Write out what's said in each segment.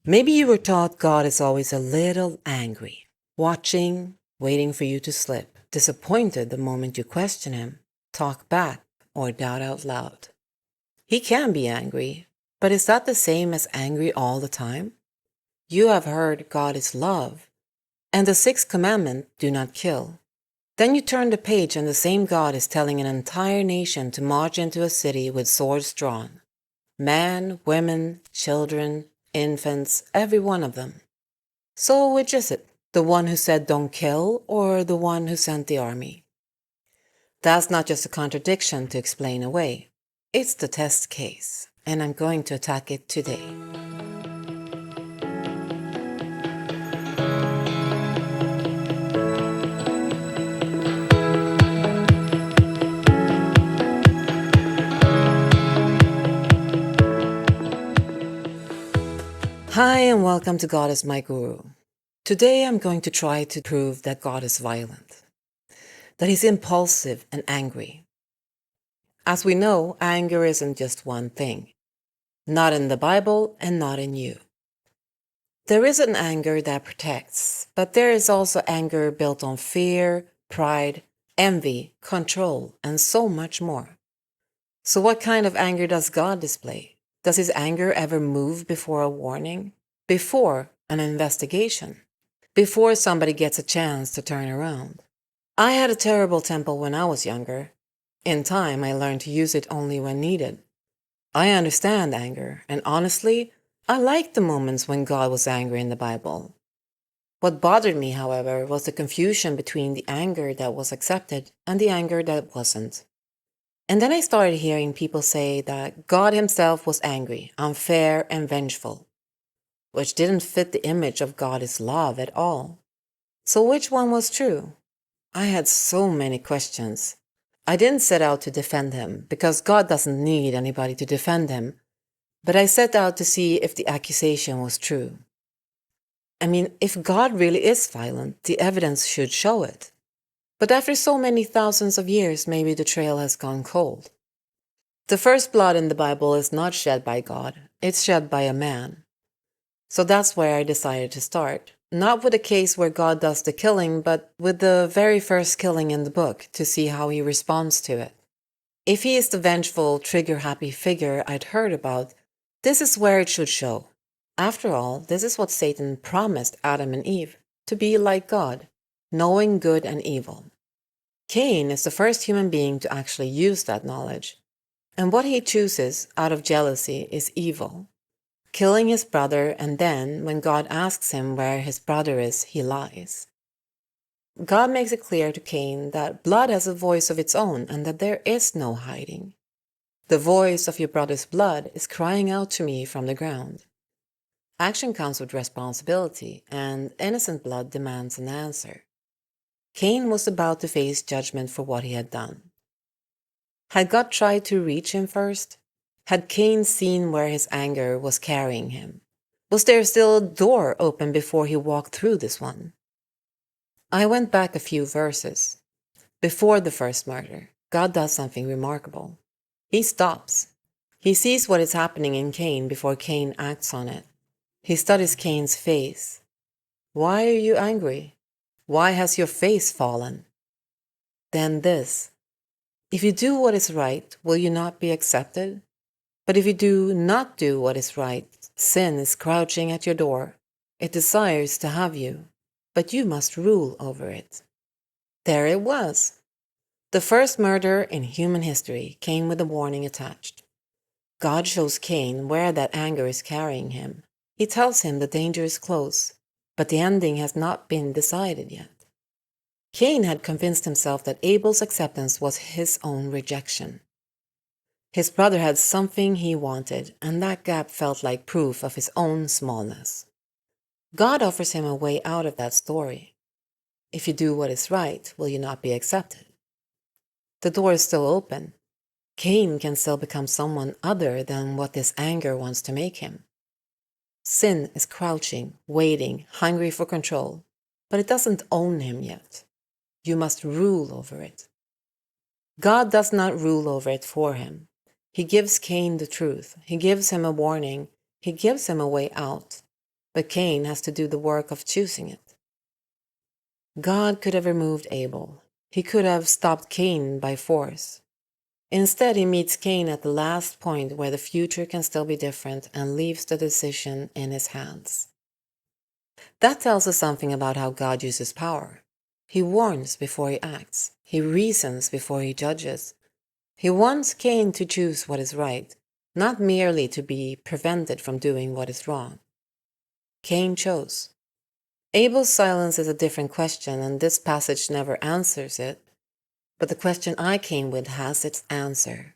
Maybe you were taught God is always a little angry, watching, waiting for you to slip, disappointed the moment you question him, talk back, or doubt out loud. He can be angry, but is that the same as angry all the time? You have heard God is love, and the sixth commandment, do not kill. Then you turn the page and the same God is telling an entire nation to march into a city with swords drawn. Men, women, children, infants, every one of them. So which is it? The one who said don't kill or the one who sent the army? That's not just a contradiction to explain away. It's the test case, and I'm going to attack it today. Hi, and welcome to God is My Guru. Today I'm going to try to prove that God is violent, that he's impulsive and angry. As we know, anger isn't just one thing, not in the Bible and not in you. There is an anger that protects, but there is also anger built on fear, pride, envy, control, and so much more. So what kind of anger does God display? Does his anger ever move before a warning? Before an investigation? Before somebody gets a chance to turn around? I had a terrible temper when I was younger. In time, I learned to use it only when needed. I understand anger, and honestly, I liked the moments when God was angry in the Bible. What bothered me, however, was the confusion between the anger that was accepted and the anger that wasn't. And then I started hearing people say that God himself was angry, unfair, and vengeful, which didn't fit the image of God as love at all. So which one was true? I had so many questions. I didn't set out to defend him, because God doesn't need anybody to defend him, but I set out to see if the accusation was true. I mean, if God really is violent, the evidence should show it. But after so many thousands of years, maybe the trail has gone cold. The first blood in the Bible is not shed by God, it's shed by a man. So that's where I decided to start. Not with a case where God does the killing, but with the very first killing in the book to see how he responds to it. If he is the vengeful, trigger-happy figure I'd heard about, this is where it should show. After all, this is what Satan promised Adam and Eve, to be like God, knowing good and evil. Cain is the first human being to actually use that knowledge, and what he chooses out of jealousy is evil. Killing his brother, and then, when God asks him where his brother is, he lies. God makes it clear to Cain that blood has a voice of its own and that there is no hiding. The voice of your brother's blood is crying out to me from the ground. Action comes with responsibility, and innocent blood demands an answer. Cain was about to face judgment for what he had done. Had God tried to reach him first? Had Cain seen where his anger was carrying him? Was there still a door open before he walked through this one? I went back a few verses. Before the first murder, God does something remarkable. He stops. He sees what is happening in Cain before Cain acts on it. He studies Cain's face. Why are you angry? Why has your face fallen? Then this. If you do what is right, will you not be accepted? But if you do not do what is right, sin is crouching at your door. It desires to have you, but you must rule over it. There it was. The first murder in human history came with a warning attached. God shows Cain where that anger is carrying him. He tells him the danger is close, but the ending has not been decided yet. Cain had convinced himself that Abel's acceptance was his own rejection. His brother had something he wanted, and that gap felt like proof of his own smallness. God offers him a way out of that story. If you do what is right, will you not be accepted? The door is still open. Cain can still become someone other than what this anger wants to make him. Sin is crouching, waiting, hungry for control, but it doesn't own him yet. You must rule over it. God does not rule over it for him. He gives Cain the truth. He gives him a warning. He gives him a way out. but Cain has to do the work of choosing it. God could have removed Abel. He could have stopped Cain by force. Instead, he meets Cain at the last point where the future can still be different and leaves the decision in his hands. That tells us something about how God uses power. He warns before he acts. He reasons before he judges. He wants Cain to choose what is right, not merely to be prevented from doing what is wrong. Cain chose. Abel's silence is a different question, and this passage never answers it. But the question I came with has its answer.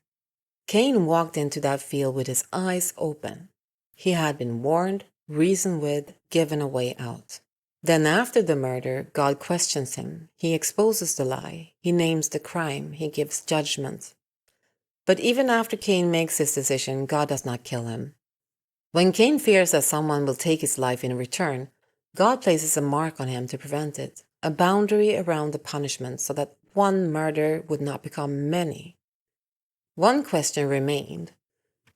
Cain walked into that field with his eyes open. He had been warned, reasoned with, given a way out. Then after the murder, God questions him. He exposes the lie. He names the crime. He gives judgment. But even after Cain makes his decision, God does not kill him. When Cain fears that someone will take his life in return, God places a mark on him to prevent it, a boundary around the punishment so that one murder would not become many. One question remained.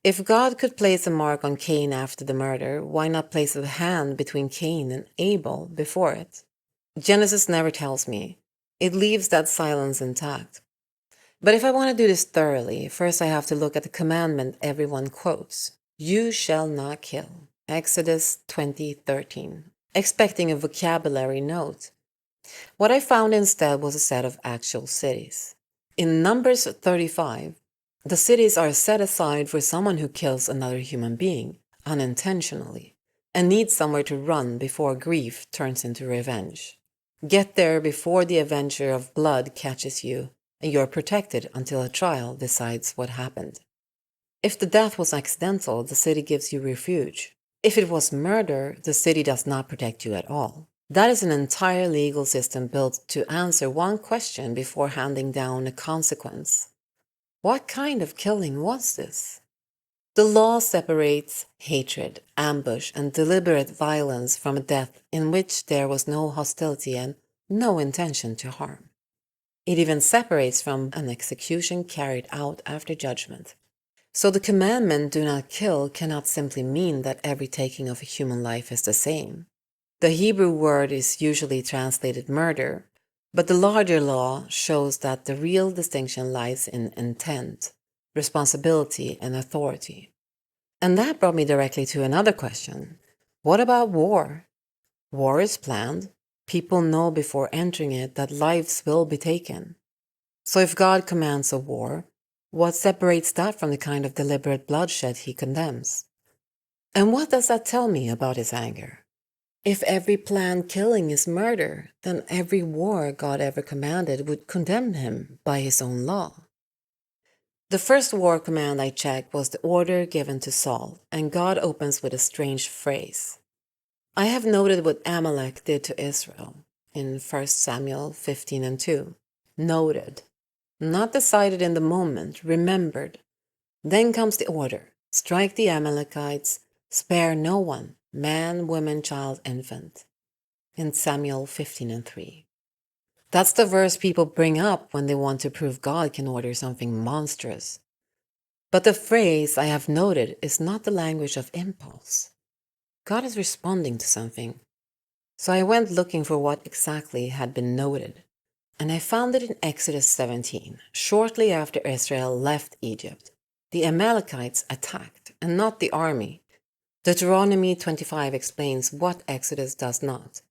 If God could place a mark on Cain after the murder, why not place a hand between Cain and Abel before it? Genesis never tells me. It leaves that silence intact. But if I want to do this thoroughly, first I have to look at the commandment everyone quotes. You shall not kill. Exodus 20:13. Expecting a vocabulary note. What I found instead was a set of actual cities. In Numbers 35, the cities are set aside for someone who kills another human being unintentionally and needs somewhere to run before grief turns into revenge. Get there before the avenger of blood catches you, and you're protected until a trial decides what happened. If the death was accidental, the city gives you refuge. If it was murder, the city does not protect you at all. That is an entire legal system built to answer one question before handing down a consequence. What kind of killing was this? The law separates hatred, ambush, and deliberate violence from a death in which there was no hostility and no intention to harm. It even separates from an execution carried out after judgment. So the commandment, do not kill, cannot simply mean that every taking of a human life is the same. The Hebrew word is usually translated murder, but the larger law shows that the real distinction lies in intent, responsibility, and authority. And that brought me directly to another question. What about war? War is planned. People know before entering it that lives will be taken. So if God commands a war, what separates that from the kind of deliberate bloodshed he condemns? And what does that tell me about his anger? If every planned killing is murder, then every war God ever commanded would condemn him by his own law. The first war command I checked was the order given to Saul, and God opens with a strange phrase. I have noted what Amalek did to Israel in 1 Samuel 15:2. Noted. Not decided in the moment, remembered. Then comes the order. Strike the Amalekites, spare no one, man, woman, child, infant. In Samuel 15:3. That's the verse people bring up when they want to prove God can order something monstrous. But the phrase I have noted is not the language of impulse. God is responding to something. So I went looking for what exactly had been noted. And I found it in Exodus 17, shortly after Israel left Egypt. The Amalekites attacked, and not the army. Deuteronomy 25 explains what Exodus does not.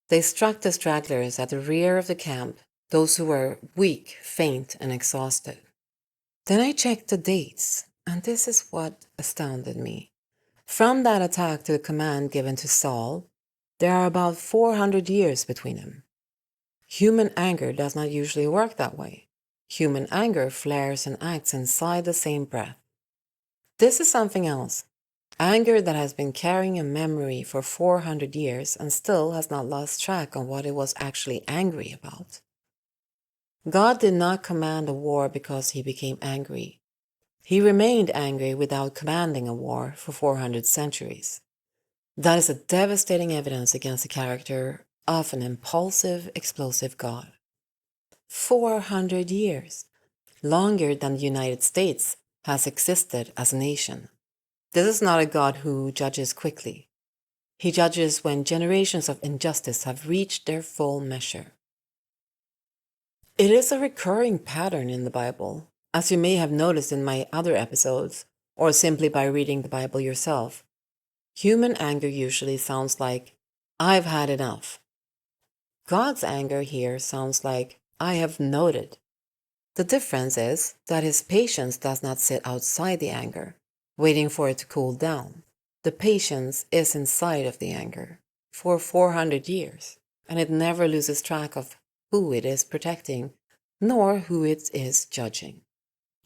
They struck the stragglers at the rear of the camp, those who were weak, faint, and exhausted. Then I checked the dates, and this is what astounded me. From that attack to the command given to Saul, there are about 400 years between them. Human anger does not usually work that way. Human anger flares and acts inside the same breath. This is something else. Anger that has been carrying a memory for 400 years and still has not lost track on what it was actually angry about. God did not command a war because he became angry. He remained angry without commanding a war for 400 centuries. That is a devastating evidence against the character of an impulsive, explosive God. 400 years, longer than the United States has existed as a nation. This is not a God who judges quickly. He judges when generations of injustice have reached their full measure. It is a recurring pattern in the Bible, as you may have noticed in my other episodes, or simply by reading the Bible yourself. Human anger usually sounds like, "I've had enough." God's anger here sounds like, "I have noted." The difference is that his patience does not sit outside the anger, waiting for it to cool down. The patience is inside of the anger for 400 years, and it never loses track of who it is protecting, nor who it is judging.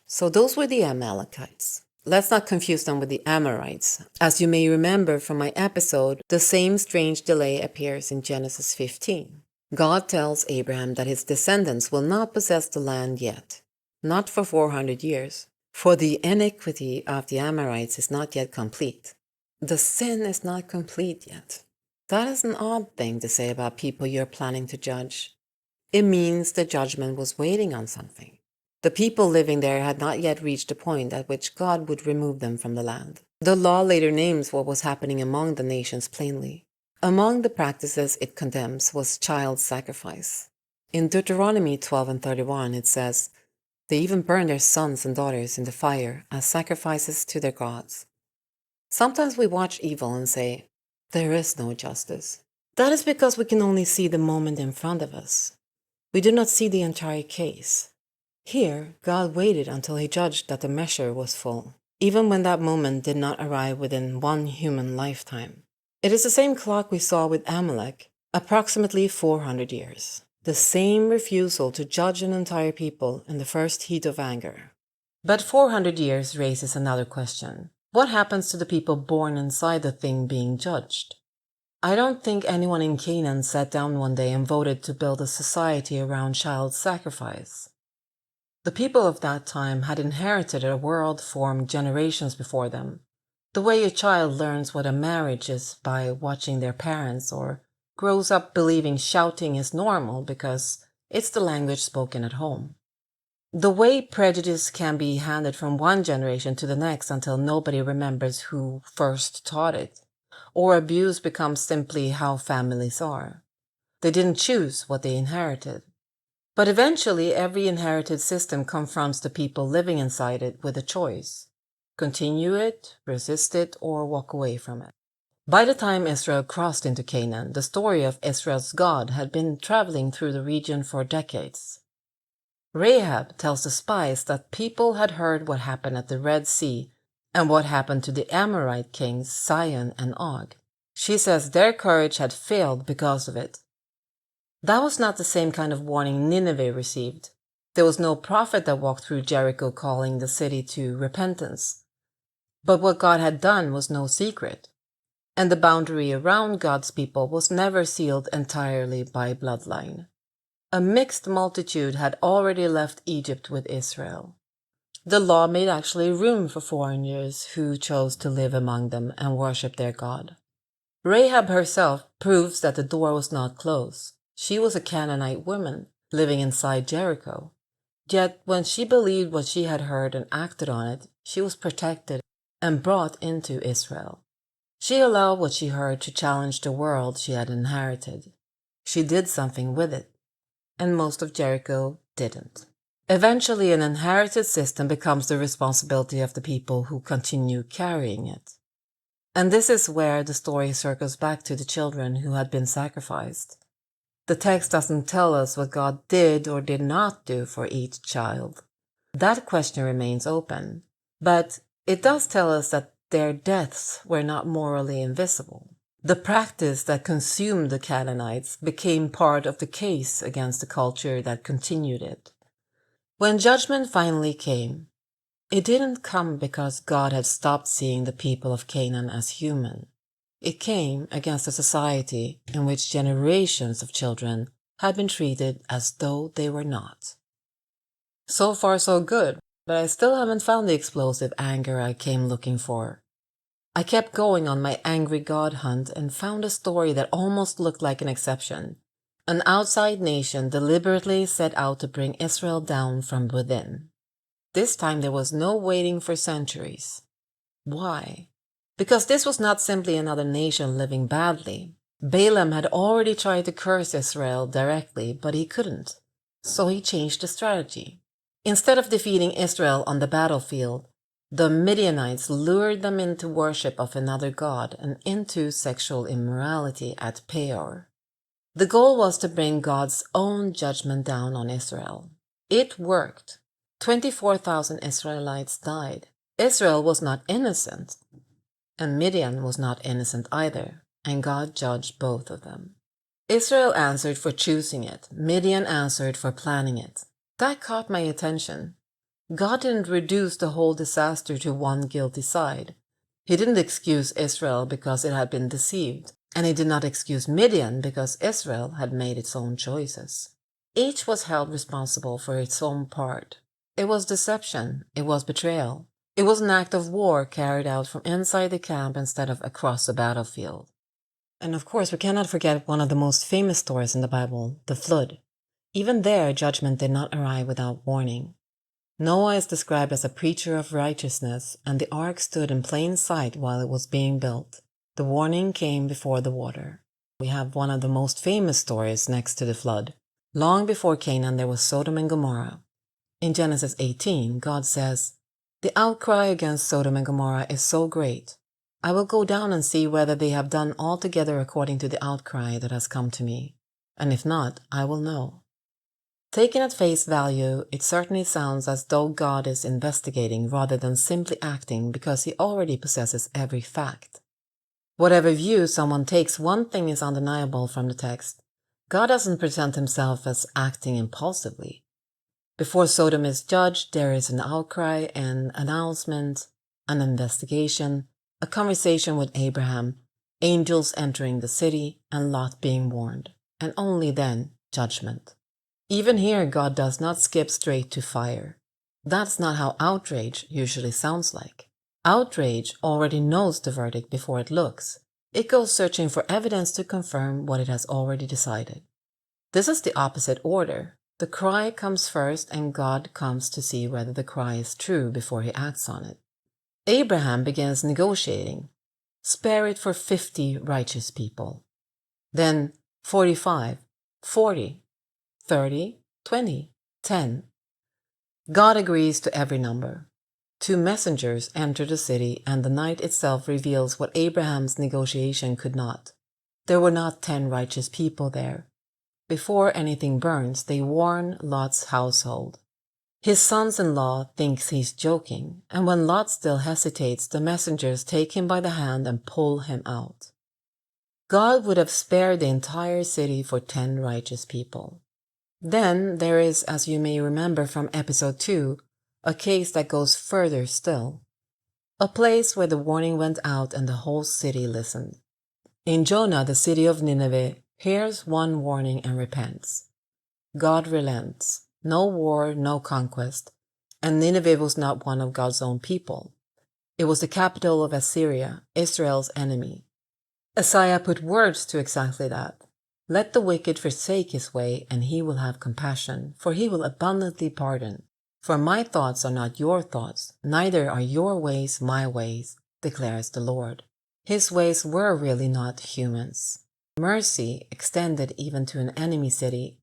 So those were the Amalekites. Let's not confuse them with the Amorites. As you may remember from my episode, the same strange delay appears in Genesis 15. God tells Abraham that his descendants will not possess the land yet, not for 400 years, for the iniquity of the Amorites is not yet complete. The sin is not complete yet. That is an odd thing to say about people you're planning to judge. It means the judgment was waiting on something. The people living there had not yet reached a point at which God would remove them from the land. The law later names what was happening among the nations plainly. Among the practices it condemns was child sacrifice. In Deuteronomy 12:31 it says, "They even burn their sons and daughters in the fire as sacrifices to their gods." Sometimes we watch evil and say, "There is no justice." That is because we can only see the moment in front of us. We do not see the entire case. Here, God waited until he judged that the measure was full, even when that moment did not arrive within one human lifetime. It is the same clock we saw with Amalek, approximately 400 years. The same refusal to judge an entire people in the first heat of anger. But 400 years raises another question. What happens to the people born inside the thing being judged? I don't think anyone in Canaan sat down one day and voted to build a society around child sacrifice. The people of that time had inherited a world formed generations before them. The way a child learns what a marriage is by watching their parents, or grows up believing shouting is normal because it's the language spoken at home. The way prejudice can be handed from one generation to the next until nobody remembers who first taught it, or abuse becomes simply how families are. They didn't choose what they inherited. But eventually, every inherited system confronts the people living inside it with a choice: continue it, resist it, or walk away from it. By the time Israel crossed into Canaan, the story of Israel's God had been traveling through the region for decades. Rahab tells the spies that people had heard what happened at the Red Sea and what happened to the Amorite kings Sihon and Og. She says their courage had failed because of it. That was not the same kind of warning Nineveh received. There was no prophet that walked through Jericho calling the city to repentance. But what God had done was no secret, and the boundary around God's people was never sealed entirely by bloodline. A mixed multitude had already left Egypt with Israel. The law made actually room for foreigners who chose to live among them and worship their God. Rahab herself proves that the door was not closed. She was a Canaanite woman living inside Jericho. Yet when she believed what she had heard and acted on it, she was protected and brought into Israel. She allowed what she heard to challenge the world she had inherited. She did something with it, and most of Jericho didn't. Eventually, an inherited system becomes the responsibility of the people who continue carrying it. And this is where the story circles back to the children who had been sacrificed. The text doesn't tell us what God did or did not do for each child. That question remains open, but it does tell us that their deaths were not morally invisible. The practice that consumed the Canaanites became part of the case against the culture that continued it. When judgment finally came, it didn't come because God had stopped seeing the people of Canaan as human. It came against a society in which generations of children had been treated as though they were not. So far so good, but I still haven't found the explosive anger I came looking for. I kept going on my angry God hunt and found a story that almost looked like an exception. An outside nation deliberately set out to bring Israel down from within. This time there was no waiting for centuries. Why? Because this was not simply another nation living badly. Balaam had already tried to curse Israel directly, but he couldn't. So he changed the strategy. Instead of defeating Israel on the battlefield, the Midianites lured them into worship of another god and into sexual immorality at Peor. The goal was to bring God's own judgment down on Israel. It worked. 24,000 Israelites died. Israel was not innocent, and Midian was not innocent either, and God judged both of them. Israel answered for choosing it. Midian answered for planning it. That caught my attention. God didn't reduce the whole disaster to one guilty side. He didn't excuse Israel because it had been deceived, and he did not excuse Midian because Israel had made its own choices. Each was held responsible for its own part. It was deception. It was betrayal. It was an act of war carried out from inside the camp instead of across the battlefield. And of course, we cannot forget one of the most famous stories in the Bible, the flood. Even there, judgment did not arrive without warning. Noah is described as a preacher of righteousness, and the ark stood in plain sight while it was being built. The warning came before the water. We have one of the most famous stories next to the flood. Long before Canaan, there was Sodom and Gomorrah. In Genesis 18, God says, "The outcry against Sodom and Gomorrah is so great. I will go down and see whether they have done altogether according to the outcry that has come to me, and if not, I will know." Taken at face value, it certainly sounds as though God is investigating rather than simply acting because he already possesses every fact. Whatever view someone takes, one thing is undeniable from the text. God doesn't present himself as acting impulsively. Before Sodom is judged, there is an outcry, an announcement, an investigation, a conversation with Abraham, angels entering the city, and Lot being warned, and only then judgment. Even here, God does not skip straight to fire. That's not how outrage usually sounds like. Outrage already knows the verdict before it looks. It goes searching for evidence to confirm what it has already decided. This is the opposite order. The cry comes first, and God comes to see whether the cry is true before he acts on it. Abraham begins negotiating. Spare it for 50 righteous people. Then 45, 40, 30, 20, 10. God agrees to every number. 2 messengers enter the city, and the night itself reveals what Abraham's negotiation could not. There were not 10 righteous people there. Before anything burns, they warn Lot's household. His sons-in-law thinks he's joking, and when Lot still hesitates, the messengers take him by the hand and pull him out. God would have spared the entire city for 10 righteous people. Then there is, as you may remember from episode 2, a case that goes further still. A place where the warning went out and the whole city listened. In Jonah, the city of Nineveh hears one warning and repents. God relents. No war, no conquest, and Nineveh was not one of God's own people. It was the capital of Assyria, Israel's enemy. Isaiah put words to exactly that. Let the wicked forsake his way, and he will have compassion, for he will abundantly pardon. For my thoughts are not your thoughts, neither are your ways my ways, declares the Lord. His ways were really not humans. Mercy extended even to an enemy city.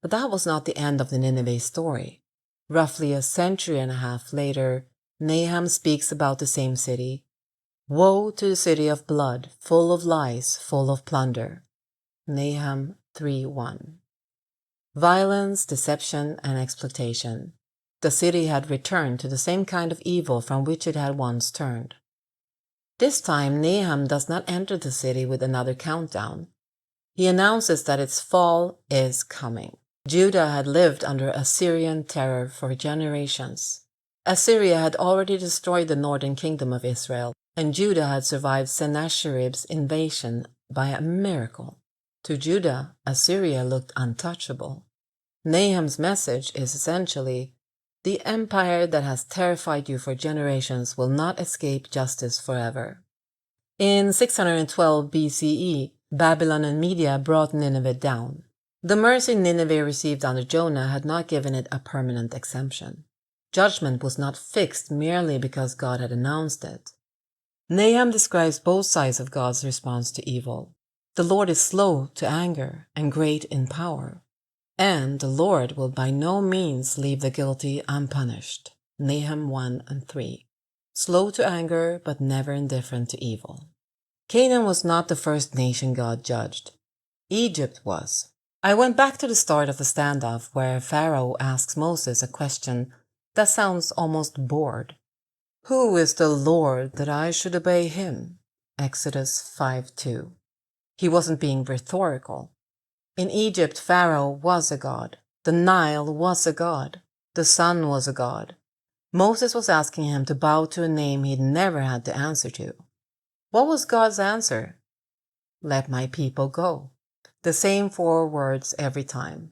But that was not the end of the Nineveh story. Roughly a century and a half later, Nahum speaks about the same city. Woe to the city of blood, full of lies, full of plunder. Nahum 3:1. Violence, deception, and exploitation. The city had returned to the same kind of evil from which it had once turned. This time, Nahum does not enter the city with another countdown. He announces that its fall is coming. Judah had lived under Assyrian terror for generations. Assyria had already destroyed the northern kingdom of Israel, and Judah had survived Sennacherib's invasion by a miracle. To Judah, Assyria looked untouchable. Nahum's message is essentially, the empire that has terrified you for generations will not escape justice forever. In 612 BCE, Babylon and Media brought Nineveh down. The mercy Nineveh received under Jonah had not given it a permanent exemption. Judgment was not fixed merely because God had announced it. Nahum describes both sides of God's response to evil. The Lord is slow to anger and great in power, and the Lord will by no means leave the guilty unpunished. Nahum 1 and 3. Slow to anger, but never indifferent to evil. Canaan was not the first nation God judged. Egypt was. I went back to the start of the standoff where Pharaoh asks Moses a question that sounds almost bored. Who is the Lord that I should obey him? Exodus 5:2. He wasn't being rhetorical. In Egypt, Pharaoh was a god. The Nile was a god. The sun was a god. Moses was asking him to bow to a name he'd never had to answer to. What was God's answer? Let my people go. The same 4 words every time.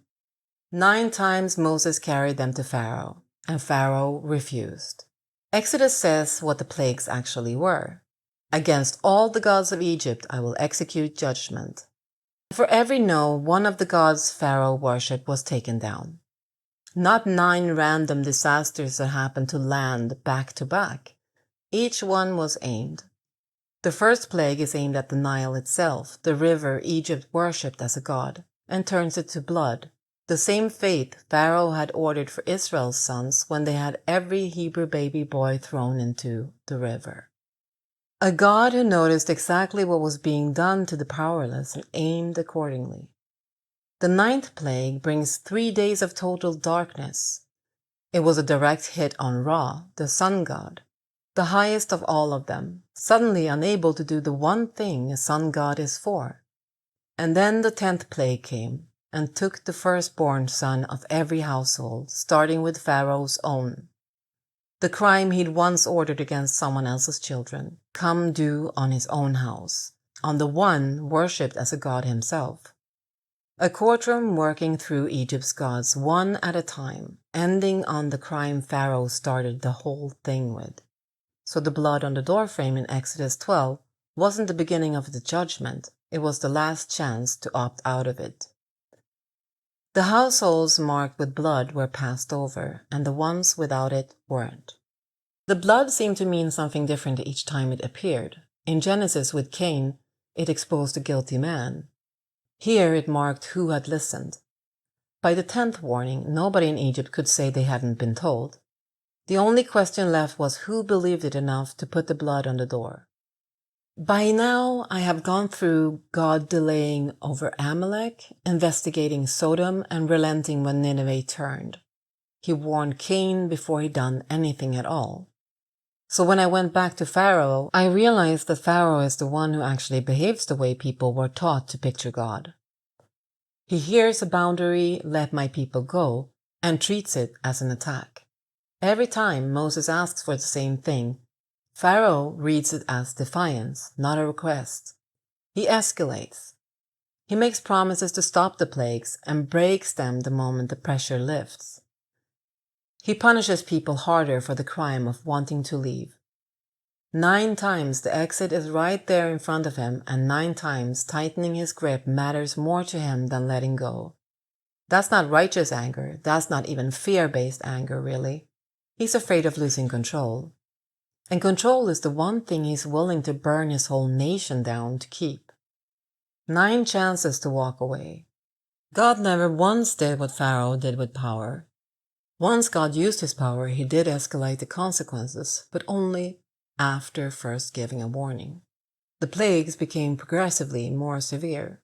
9 times Moses carried them to Pharaoh, and Pharaoh refused. Exodus says what the plagues actually were. Against all the gods of Egypt I will execute judgment. For every no, one of the gods Pharaoh worshipped was taken down. Not 9 random disasters that happened to land back to back. Each one was aimed. The first plague is aimed at the Nile itself, the river Egypt worshipped as a god, and turns it to blood. The same fate Pharaoh had ordered for Israel's sons when they had every Hebrew baby boy thrown into the river. A God who noticed exactly what was being done to the powerless and aimed accordingly. The 9th plague brings 3 days of total darkness. It was a direct hit on Ra, the sun god, the highest of all of them, suddenly unable to do the one thing a sun god is for. And then the 10th plague came and took the firstborn son of every household, starting with Pharaoh's own. The crime he'd once ordered against someone else's children, come due on his own house, on the one worshipped as a god himself. A courtroom working through Egypt's gods one at a time, ending on the crime Pharaoh started the whole thing with. So the blood on the doorframe in Exodus 12 wasn't the beginning of the judgment, it was the last chance to opt out of it. The households marked with blood were passed over, and the ones without it weren't. The blood seemed to mean something different each time it appeared. In Genesis with Cain, it exposed a guilty man. Here it marked who had listened. By the 10th warning, nobody in Egypt could say they hadn't been told. The only question left was who believed it enough to put the blood on the door. By now, I have gone through God delaying over Amalek, investigating Sodom, and relenting when Nineveh turned. He warned Cain before he'd done anything at all. So when I went back to Pharaoh, I realized that Pharaoh is the one who actually behaves the way people were taught to picture God. He hears a boundary, let my people go, and treats it as an attack. Every time Moses asks for the same thing, Pharaoh reads it as defiance, not a request. He escalates. He makes promises to stop the plagues and breaks them the moment the pressure lifts. He punishes people harder for the crime of wanting to leave. 9 times the exit is right there in front of him, and 9 times tightening his grip matters more to him than letting go. That's not righteous anger, that's not even fear-based anger, really. He's afraid of losing control. And control is the one thing he's willing to burn his whole nation down to keep. 9 chances to walk away. God never once did what Pharaoh did with power. Once God used his power, he did escalate the consequences, but only after first giving a warning. The plagues became progressively more severe.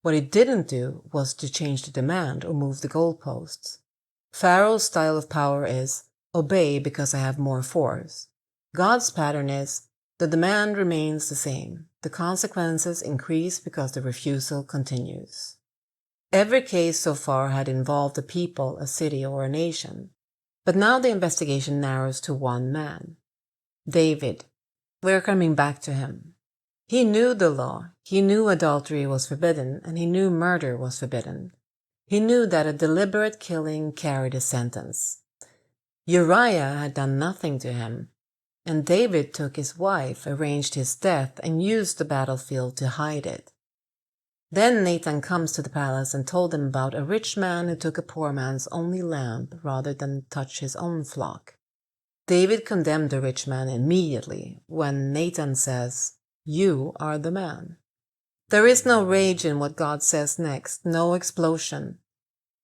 What he didn't do was to change the demand or move the goalposts. Pharaoh's style of power is, obey because I have more force. God's pattern is, the demand remains the same. The consequences increase because the refusal continues. Every case so far had involved a people, a city, or a nation. But now the investigation narrows to one man. David. We're coming back to him. He knew the law. He knew adultery was forbidden, and he knew murder was forbidden. He knew that a deliberate killing carried a sentence. Uriah had done nothing to him, and David took his wife, arranged his death, and used the battlefield to hide it. Then Nathan comes to the palace and told him about a rich man who took a poor man's only lamb rather than touch his own flock. David condemned the rich man immediately when Nathan says, "You are the man." There is no rage in what God says next, no explosion.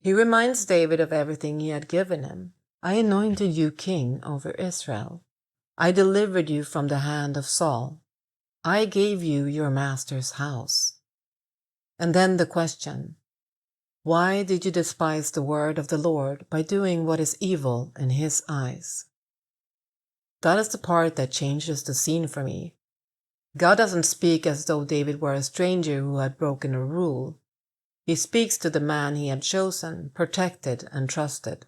He reminds David of everything he had given him. "I anointed you king over Israel. I delivered you from the hand of Saul. I gave you your master's house." And then the question, why did you despise the word of the Lord by doing what is evil in his eyes? That is the part that changes the scene for me. God doesn't speak as though David were a stranger who had broken a rule. He speaks to the man he had chosen, protected, and trusted.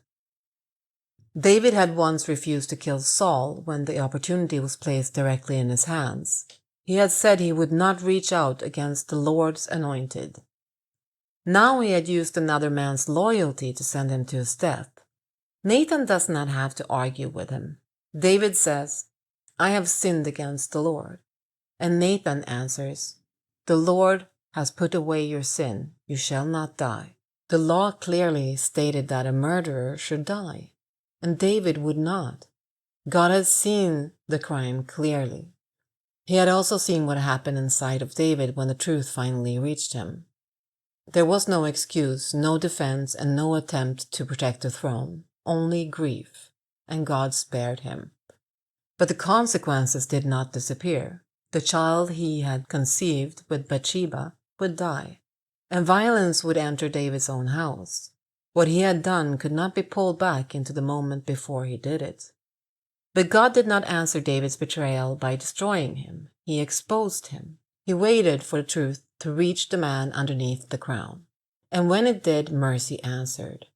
David had once refused to kill Saul when the opportunity was placed directly in his hands. He had said he would not reach out against the Lord's anointed. Now he had used another man's loyalty to send him to his death. Nathan does not have to argue with him. David says, "I have sinned against the Lord." And Nathan answers, "The Lord has put away your sin. You shall not die." The law clearly stated that a murderer should die, and David would not. God had seen the crime clearly. He had also seen what happened inside of David when the truth finally reached him. There was no excuse, no defense, and no attempt to protect the throne, only grief, and God spared him. But the consequences did not disappear. The child he had conceived with Bathsheba would die, and violence would enter David's own house. What he had done could not be pulled back into the moment before he did it. But God did not answer David's betrayal by destroying him. He exposed him. He waited for the truth to reach the man underneath the crown. And when it did, mercy answered.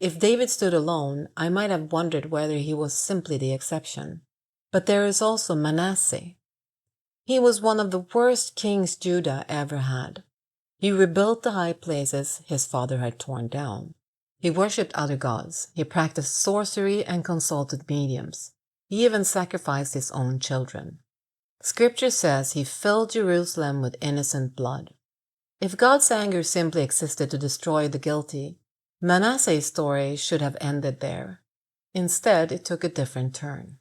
If David stood alone, I might have wondered whether he was simply the exception. But there is also Manasseh. He was one of the worst kings Judah ever had. He rebuilt the high places his father had torn down. He worshipped other gods. He practiced sorcery and consulted mediums. He even sacrificed his own children. Scripture says he filled Jerusalem with innocent blood. If God's anger simply existed to destroy the guilty, Manasseh's story should have ended there. Instead, it took a different turn.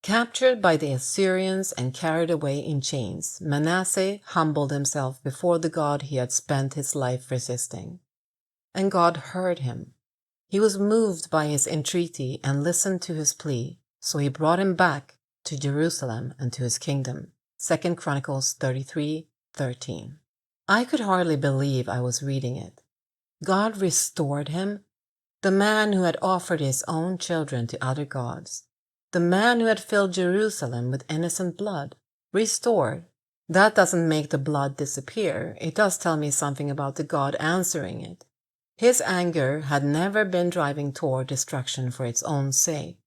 Captured by the Assyrians and carried away in chains, Manasseh humbled himself before the God he had spent his life resisting. And God heard him. He was moved by his entreaty and listened to his plea, so he brought him back to Jerusalem and to his kingdom. 2 Chronicles 33:13. I could hardly believe I was reading it. God restored him, the man who had offered his own children to other gods. The man who had filled Jerusalem with innocent blood, restored. That doesn't make the blood disappear. It does tell me something about the God answering it. His anger had never been driving toward destruction for its own sake.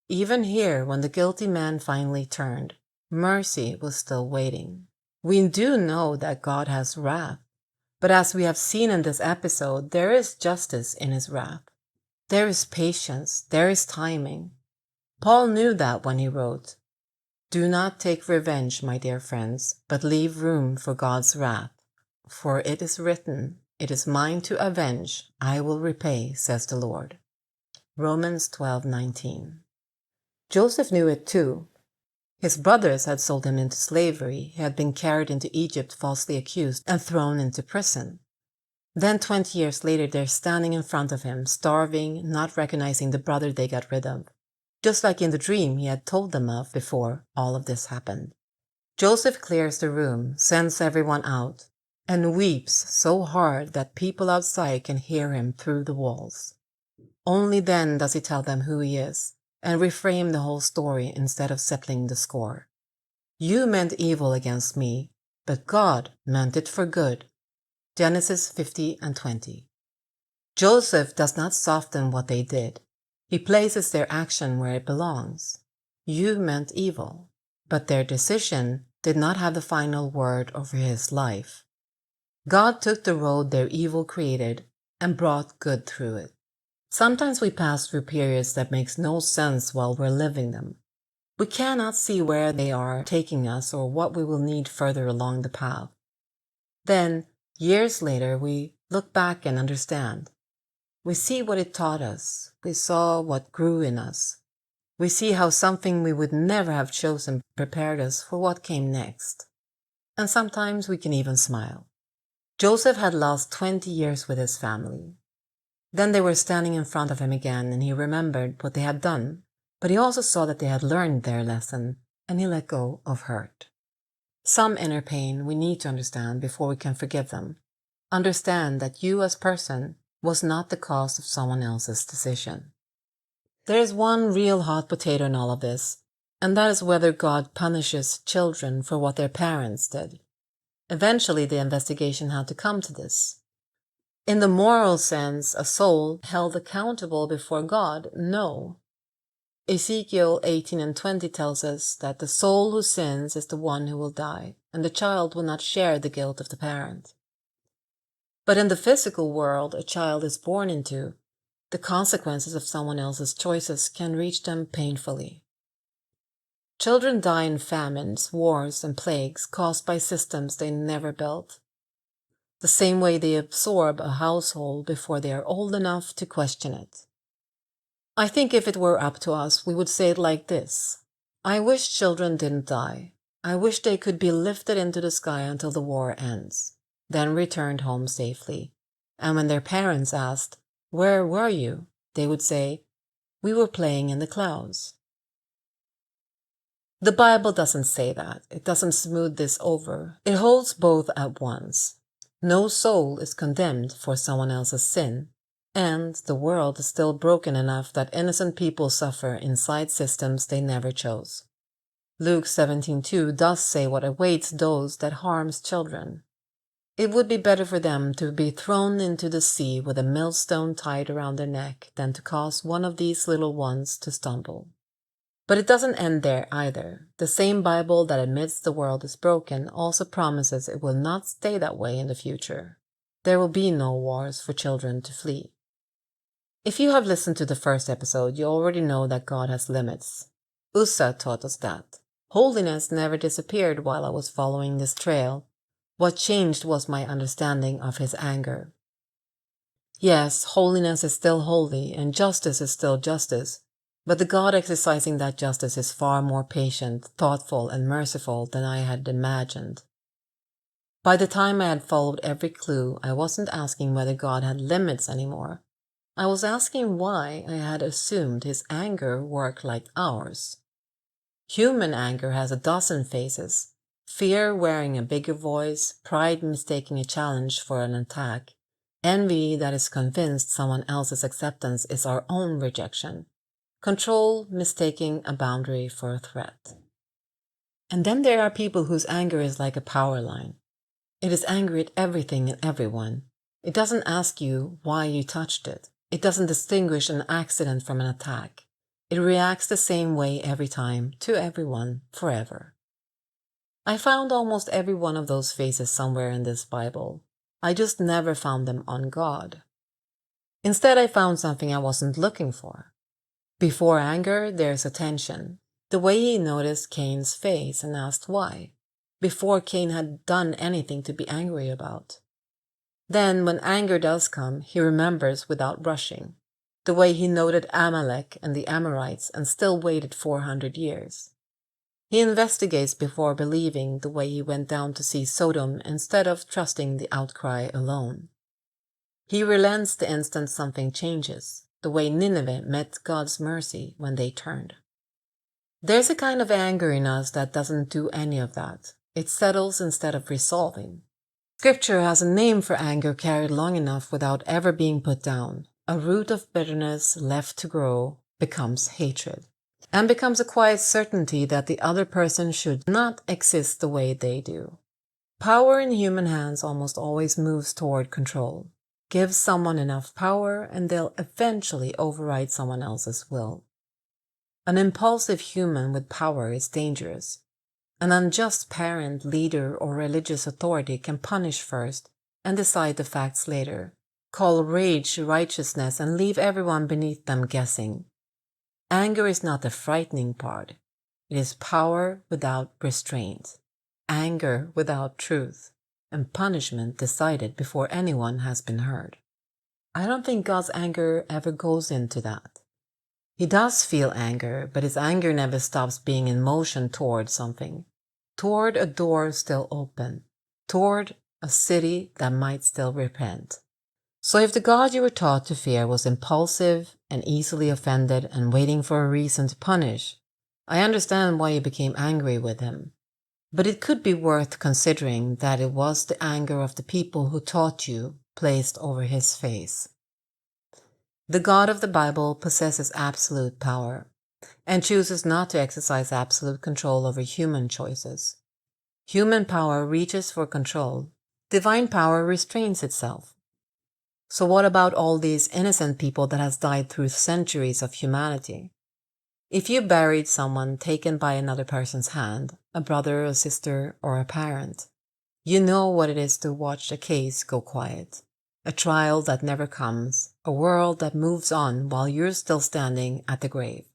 Even here, when the guilty man finally turned, mercy was still waiting. We do know that God has wrath, but as we have seen in this episode, there is justice in his wrath. There is patience, there is timing. Paul knew that when he wrote, "Do not take revenge, my dear friends, but leave room for God's wrath. For it is written, 'It is mine to avenge, I will repay,' says the Lord." Romans 12:19. Joseph knew it too. His brothers had sold him into slavery. He had been carried into Egypt falsely accused and thrown into prison. Then 20 years later, they're standing in front of him, starving, not recognizing the brother they got rid of. Just like in the dream he had told them of before all of this happened. Joseph clears the room, sends everyone out, and weeps so hard that people outside can hear him through the walls. Only then does he tell them who he is, and reframe the whole story instead of settling the score. "You meant evil against me, but God meant it for good." Genesis 50:20. Joseph does not soften what they did. He places their action where it belongs. You meant evil, but their decision did not have the final word over his life. God took the road their evil created and brought good through it. Sometimes we pass through periods that makes no sense while we're living them. We cannot see where they are taking us or what we will need further along the path. Then, years later, we look back and understand. We see what it taught us. We saw what grew in us. we see how something we would never have chosen prepared us for what came next. And sometimes we can even smile. Joseph had lost 20 years with his family. Then they were standing in front of him again, and he remembered what they had done, but he also saw that they had learned their lesson, and he let go of hurt. Some inner pain we need to understand before we can forgive them. Understand that you as person was not the cause of someone else's decision. There is one real hot potato in all of this, and that is whether God punishes children for what their parents did. Eventually, the investigation had to come to this. In the moral sense, a soul held accountable before God? No. Ezekiel 18:20 tells us that the soul who sins is the one who will die, and the child will not share the guilt of the parent. But in the physical world a child is born into, the consequences of someone else's choices can reach them painfully. Children die in famines, wars, and plagues caused by systems they never built. The same way they absorb a household before they are old enough to question it. I think if it were up to us, we would say it like this. I wish children didn't die. I wish they could be lifted into the sky until the war ends, then returned home safely. And when their parents asked, "Where were you?" they would say, "We were playing in the clouds." The Bible doesn't say that. It doesn't smooth this over. It holds both at once. No soul is condemned for someone else's sin, and the world is still broken enough that innocent people suffer inside systems they never chose. Luke 17:2 does say what awaits those that harms children. It would be better for them to be thrown into the sea with a millstone tied around their neck than to cause one of these little ones to stumble. But it doesn't end there either. The same Bible that admits the world is broken also promises it will not stay that way in the future. There will be no wars for children to flee. If you have listened to the first episode, you already know that God has limits. Uzzah taught us that. Holiness never disappeared while I was following this trail. What changed was my understanding of his anger. Yes, holiness is still holy and justice is still justice, but the God exercising that justice is far more patient, thoughtful, and merciful than I had imagined. By the time I had followed every clue, I wasn't asking whether God had limits anymore. I was asking why I had assumed his anger worked like ours. Human anger has a dozen faces: fear wearing a bigger voice, pride mistaking a challenge for an attack, envy that is convinced someone else's acceptance is our own rejection, control mistaking a boundary for a threat. And then there are people whose anger is like a power line. It is angry at everything and everyone. It doesn't ask you why you touched it. It doesn't distinguish an accident from an attack. It reacts the same way every time, to everyone, forever. I found almost every one of those faces somewhere in this Bible. I just never found them on God. Instead, I found something I wasn't looking for. Before anger, there's attention. The way he noticed Cain's face and asked why, before Cain had done anything to be angry about. Then, when anger does come, he remembers without rushing, the way he noted Amalek and the Amorites and still waited 400 years. He investigates before believing, the way he went down to see Sodom instead of trusting the outcry alone. He relents the instant something changes, the way Nineveh met God's mercy when they turned. There's a kind of anger in us that doesn't do any of that. It settles instead of resolving. Scripture has a name for anger carried long enough without ever being put down. A root of bitterness left to grow becomes hatred, and becomes a quiet certainty that the other person should not exist the way they do. Power in human hands almost always moves toward control. Give someone enough power and they'll eventually override someone else's will. An impulsive human with power is dangerous. An unjust parent, leader, or religious authority can punish first and decide the facts later, call rage righteousness, and leave everyone beneath them guessing. Anger is not the frightening part. It is power without restraint, anger without truth, and punishment decided before anyone has been heard. I don't think God's anger ever goes into that. He does feel anger, but his anger never stops being in motion toward something, toward a door still open, toward a city that might still repent. So if the God you were taught to fear was impulsive and easily offended and waiting for a reason to punish, I understand why you became angry with him. But it could be worth considering that it was the anger of the people who taught you placed over his face. The God of the Bible possesses absolute power and chooses not to exercise absolute control over human choices. Human power reaches for control. Divine power restrains itself. So what about all these innocent people that has died through centuries of humanity? If you buried someone taken by another person's hand, a brother, a sister, or a parent, you know what it is to watch a case go quiet, a trial that never comes, a world that moves on while you're still standing at the grave.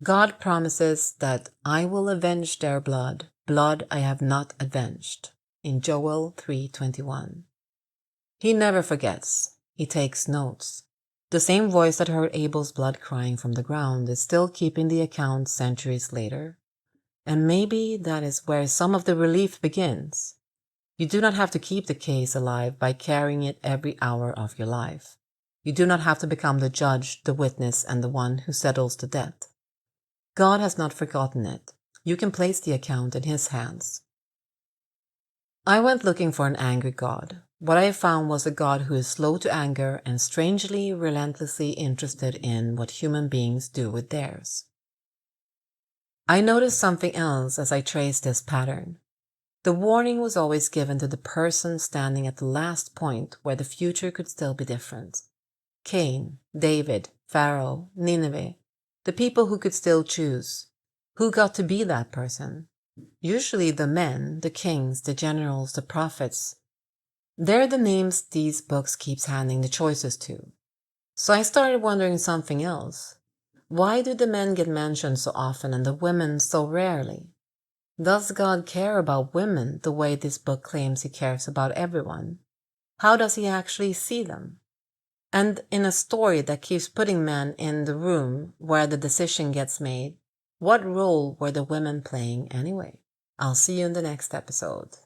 God promises that I will avenge their blood, blood I have not avenged, in Joel 3:21. He never forgets. He takes notes. The same voice that heard Abel's blood crying from the ground is still keeping the account centuries later. And maybe that is where some of the relief begins. You do not have to keep the case alive by carrying it every hour of your life. You do not have to become the judge, the witness, and the one who settles the debt. God has not forgotten it. You can place the account in his hands. I went looking for an angry God. What I found was a God who is slow to anger and strangely, relentlessly interested in what human beings do with theirs. I noticed something else as I traced this pattern. The warning was always given to the person standing at the last point where the future could still be different. Cain, David, Pharaoh, Nineveh, the people who could still choose. Who got to be that person? Usually the men, the kings, the generals, the prophets. They're the names these books keeps handing the choices to. So I started wondering something else. Why do the men get mentioned so often and the women so rarely? Does God care about women the way this book claims he cares about everyone? How does he actually see them? And in a story that keeps putting men in the room where the decision gets made, what role were the women playing anyway? I'll see you in the next episode.